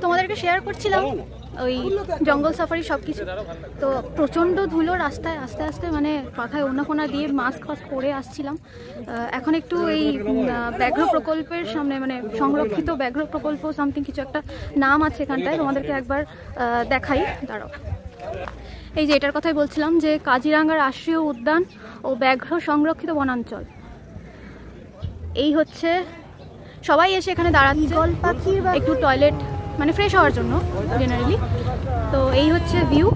তোমাদেরকে শেয়ার করছিলাম ওই জঙ্গল সাফারি সব কিছু। তো প্রচণ্ড ধুলো রাস্তায়, আস্তে আস্তে মানে মাথায় ওড়না ফোনা দিয়ে মাস্ক ফাস্ক পরে আসছিলাম। এখন একটু এই ব্যাঘ্র প্রকল্পের সামনে, মানে সংরক্ষিত ব্যাঘ্র প্রকল্প সামথিং কিছু একটা নাম আছে এখানটায়, তোমাদেরকে একবার দেখাই, দাঁড়াও। এই যে এটার কথাই বলছিলাম যে কাজিরাঙ্গা রাষ্ট্রীয় উদ্যান ও ব্যাঘ্র সংরক্ষিত বনাঞ্চল। এই হচ্ছে সবাই এসে এখানে দাঁড়াচ্ছে একটু টয়লেট মানে ফ্রেশ হওয়ার জন্য জেনারেলি। তো এই হচ্ছে ভিউ।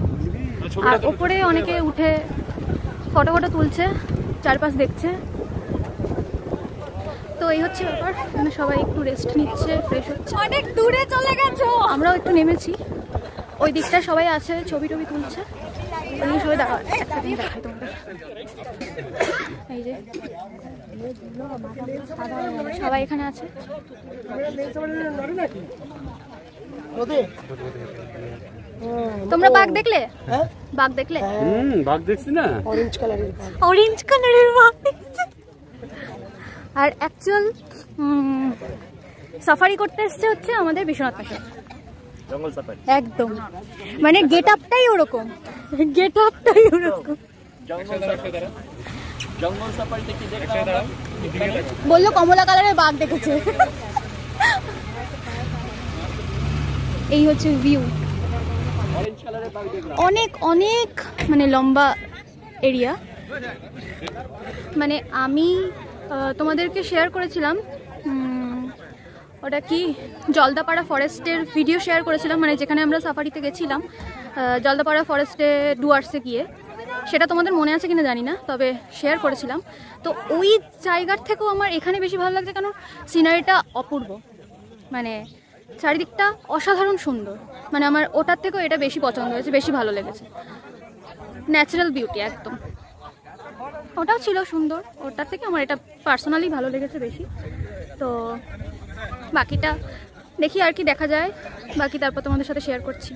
আর ওপরে অনেকে উঠে ফটো ফটো তুলছে, চারপাশ দেখছে। তো এই হচ্ছে ব্যাপার, মানে সবাই একটু রেস্ট নিচ্ছে, ফ্রেশ হচ্ছে। অনেক দূরে চলে গেছো, আমরাও একটু নেমেছি। ওই দিকটা সবাই আছে, ছবি টবি তুলছে। এই সবাই দেখাই তোমাদের। এই যে সবাই এখানে আছে। তোমরা বাঘ দেখলে? বাঘ দেখলে? বাঘ দেখছি না, অরেঞ্জ কালারের বাঘ দেখছি। আর অ্যাকচুয়াল সাফারি করতে এসছে হচ্ছে আমাদের বিশ্বনাথ পাশে জঙ্গল সাফারি। একদম মানে গেট আপটাই ওরকম। জঙ্গল সাফারি থেকে দেখলাম, বললো কমলা কালারের বাঘ দেখেছে। এই হচ্ছে ভিউ, অনেক অনেক মানে লম্বা এরিয়া। মানে আমি তোমাদেরকে শেয়ার করেছিলাম, ওটা কি জলদাপাড়া ফরেস্টের ভিডিও শেয়ার করেছিলাম, মানে যেখানে আমরা সাফারিতে গেছিলাম জলদাপাড়া ফরেস্টে ডুয়ার্সে গিয়ে। সেটা তোমাদের মনে আছে কিনা জানি না, তবে শেয়ার করেছিলাম। তো ওই জায়গার থেকেও আমার এখানে বেশি ভালো লাগছে, কারণ সিনারিটা অপূর্ব, মানে চারিদিকটা অসাধারণ সুন্দর। মানে আমার ওটার থেকেও এটা বেশি পছন্দ হয়েছে, বেশি ভালো লেগেছে। ন্যাচারাল বিউটি একদম, ওটাও ছিল সুন্দর, ওটার থেকে আমার এটা পার্সোনালি ভালো লেগেছে বেশি। তো বাকিটা দেখি আর কি দেখা যায়, বাকি তারপর তোমাদের সাথে শেয়ার করছি।